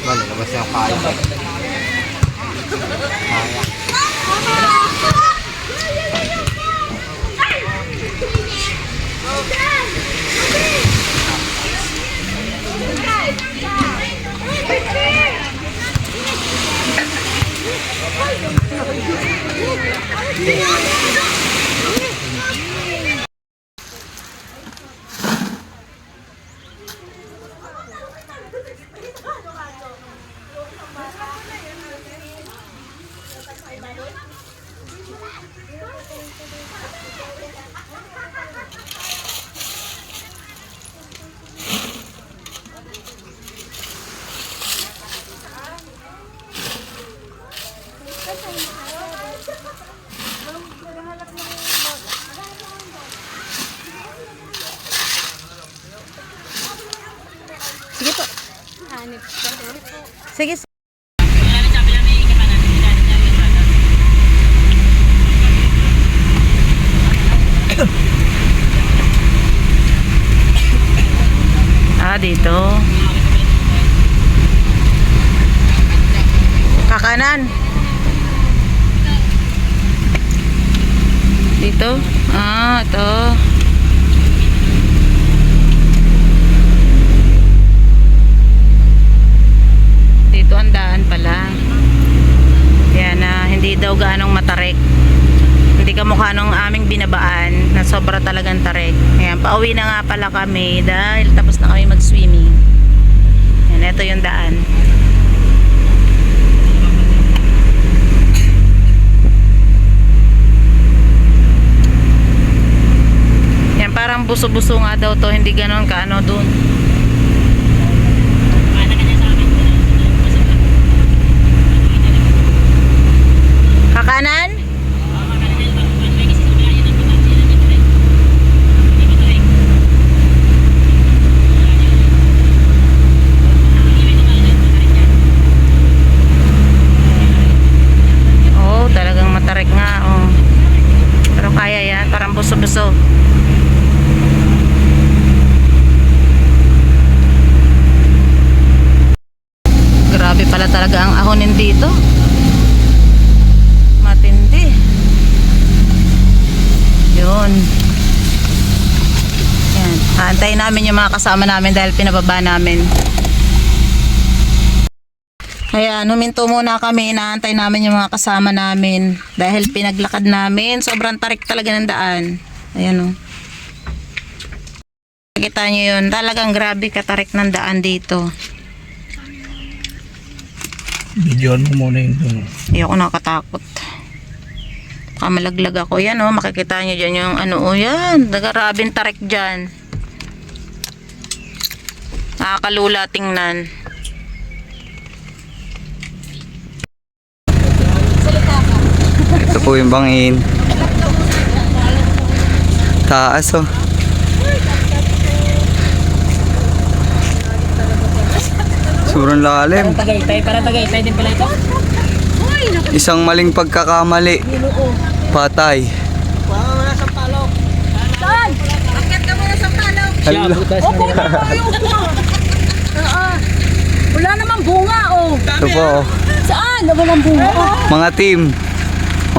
Wala, labas yung kaya. Sige po. Sige. Dito. Kakanan. Dito. Ito. Dito ang daan pala. Yan na, hindi daw gaanong matarik. Hindi kamukha nung aming binabaan na sobra talagang tarik. Ayan, pauwi na nga pala kami dahil tapos na kami mag-swimming. Ayan, ito yung daan. Yan, parang buso-buso nga daw to, hindi ganon kaano dun. Kakanan? Talagang matarik nga, pero kaya yan, parang buso-buso. Grabe pala talaga ang ahonin dito, matindi yun. Yan, aantayin namin yung mga kasama namin dahil pinababa namin. Ayan, huminto muna kami, inaantay namin yung mga kasama namin dahil pinaglakad namin, sobrang tarik talaga ng daan. Ayan, nakikita nyo yun, talagang grabe katarik ng daan dito. Videoan mo muna yun doon. Ayoko nakatakot, baka malaglag ako. Yan makikita nyo dyan yung yan, nagarabing tarik dyan, nakakalula tingnan. Ito po yung bangin. Taas Sobrang lalim. Parang Tagaytay din pala ito. Isang maling pagkakamali, patay. Wala sa palok. Saan? Akit ka muna sa palok. Wala namang bunga Ito po Saan? Walang bunga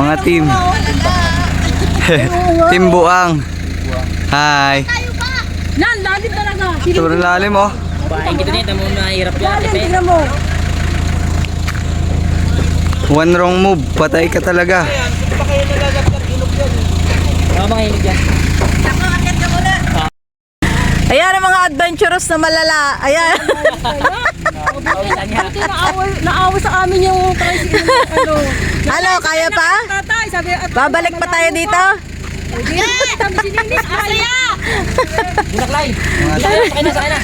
Mga team. Team Buang. Hi. Nan, lalim talaga. Sobrang lalim Bahay kita nito mo mahirap yan. Tingnan mo. One wrong move, patay ka talaga. Mga hilig yan. Ayan ang mga adventurous na malala. Ayan. Naawa sa amin yung tricycle. Ano, kaya pa? Tatay, sabi, Babalik pa tayo dito? Masaya! Binaklay. Sakay na.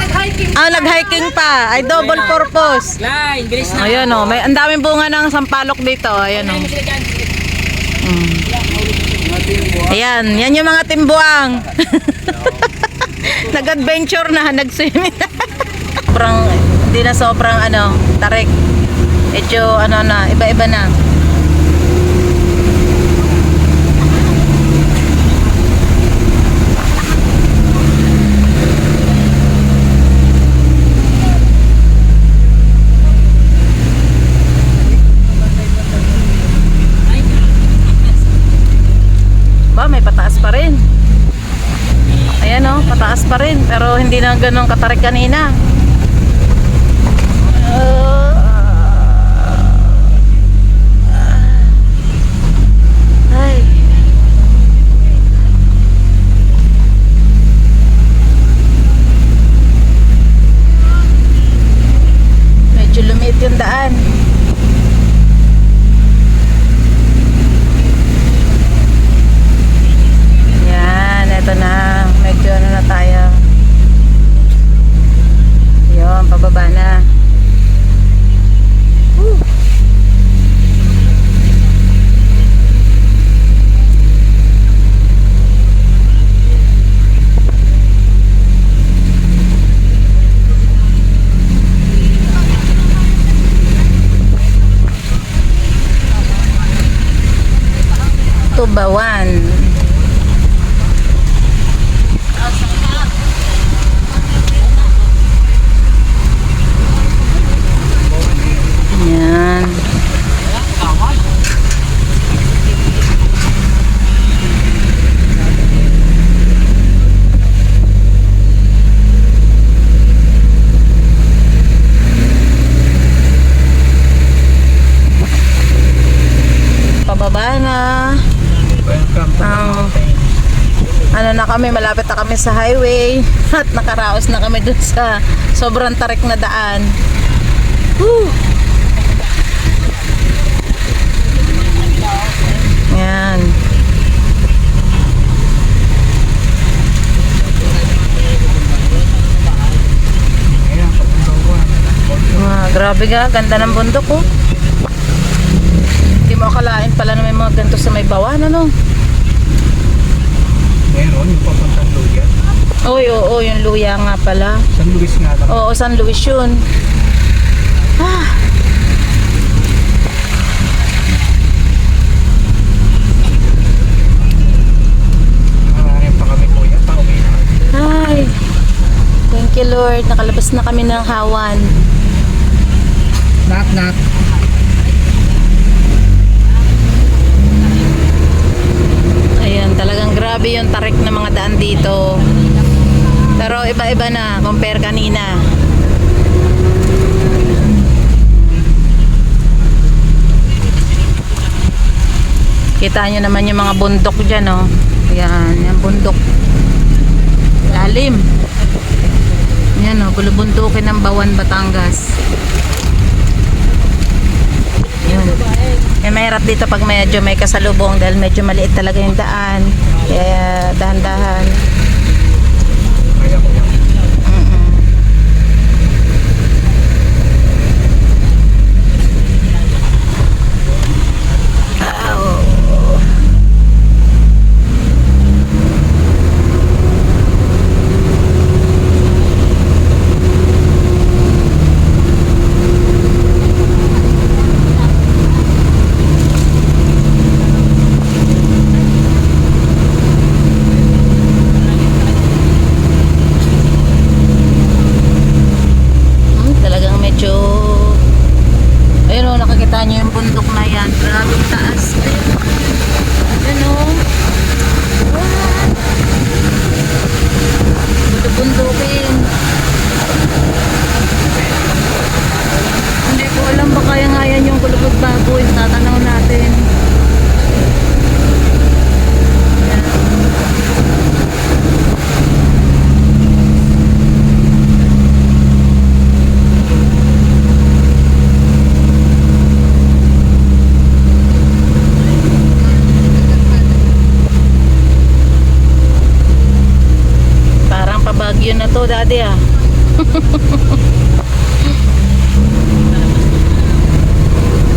Nag-hiking. Nag-hiking pa. Ay, double purpose. Line, bilis na. Ayan may ang daming bunga ng sampalok dito. Ayan Ayan, yan yung mga timbuang. nag-adventure na, nag-swimming. Hindi na sobrang tarik. Medyo na, iba-iba na. May pataas pa rin. Ayan pataas pa rin pero hindi na ganun katarik kanina. Ay. Medyo lumit yung daan. Ito na, medyo na tayo. Yun, pababa na. Woo! Tubawan. Yan. Pababa na. Na kami, malapit na kami sa highway at nakaraos na kami dun sa sobrang tarik na daan. Woo! Yan. Grabe ka, ganda ng bundok oh. Hindi mo akalain pala na may mga ganito sa may bawan, Meron, yung papuntang Luya. Oo, yung Luya nga pala. San Luis nga lang. Oo, San Luis yun. Maraming pa kami kuya, pauwi na. Ay, thank you Lord. Nakalabas na kami ng Hawan. Knock. Ayan, talagang grabe yung tarik ng mga daan dito. Pero iba-iba na compare kanina. Kita nyo naman yung mga bundok dyan, Ayan, yung bundok. Lalim. Ayan, bulubundukin ng Bawan, Batangas. Ayan. Mahirap dito pag medyo may kasalubong dahil medyo maliit talaga yung daan. Kaya dahan-dahan. Kaya ko yan. Nakikita nyo yung bundok na yan. Grabe taas. Ayan o. Bundukin. Hindi ko alam ba kaya nga yan yung kulubog baboy. Tatanaw natin. Bagyo na to, daddy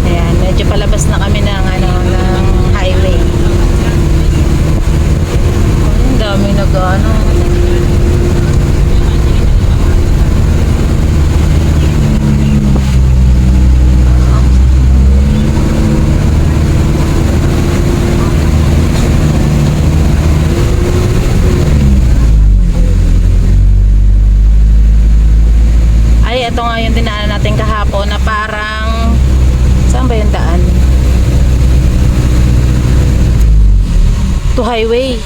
Ayan, medyo palabas na kami ng ng highway. Ang dami Kasi ito nga yung dinaanan natin kahapon na parang, saan ba yung daan? To highway.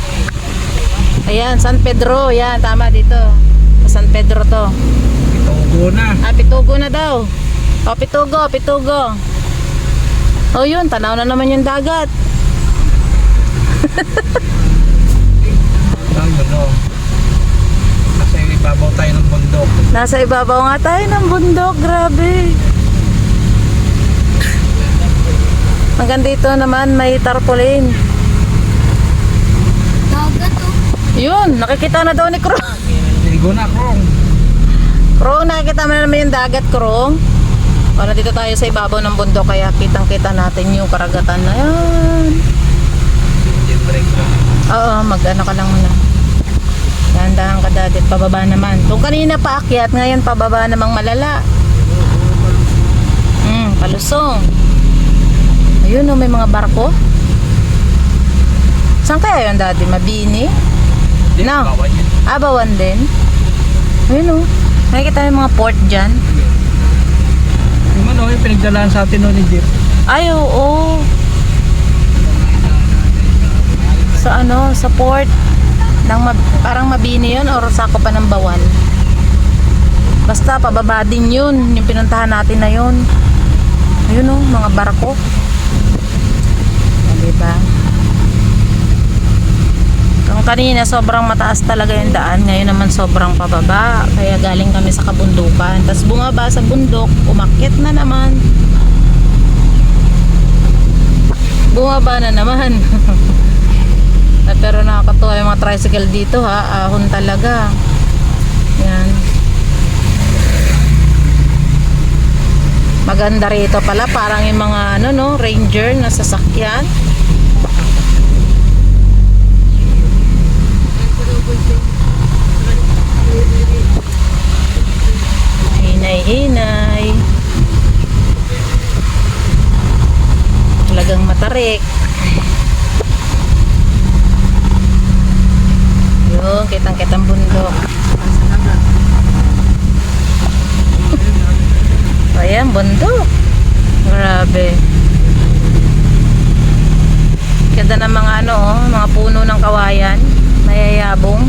Ayan, San Pedro. Yan, tama dito. Sa San Pedro to. Pitugo na. Pitugo na daw. Pitugo. Oh, yun, tanaw na naman yung dagat. Ang gulo. Kasi ibabaw tayo ng bundok. Nasa ibabaw nga tayo ng bundok, grabe. Hanggang dito naman may tarpaulin. Yun, nakikita na daw ni Krong. Ligo na, Krong. Krong, nakikita mo na naman yung dagat, Krong. Para dito tayo sa ibabaw ng bundok, kaya kitang-kita natin yung karagatan na yan. Engine brake na. Oo, mag-ano ka lang muna. Dahan-dahan ka dadit, pababa naman. Kung kanina paakyat, ngayon pababa namang malala. Palusong. Ayun, may mga barko. Saan kaya yun, Daddy? Mabini? No. Bawan yun. Bawan din. Ayun, nakikita yung mga port dyan. Yung ano, yung pinagdalaan sa atin ni Jeep. Ay, oo. Sa sa port ng parang Mabini yun or sako pa ng Bawan. Basta pababa din yun, yung pinuntahan natin na yun. Ayun mga barko. Diba? Kung kanina sobrang mataas talaga yung daan, ngayon naman sobrang pababa. Kaya galing kami sa kabundukan. Tapos bumaba sa bundok, umakyat na naman. Bumaba na naman. Pero nakakatuwa yung mga tricycle dito ha. Ahon talaga. Yan. Maganda rito pala. Parang yung mga ranger na sasakyan. Hinay-hinay. Talagang matarik. Yun, kitang-kitang bundok. Ayan, bundok. Grabe. Ganda ng mga mga puno ng kawayan. Mayayabong.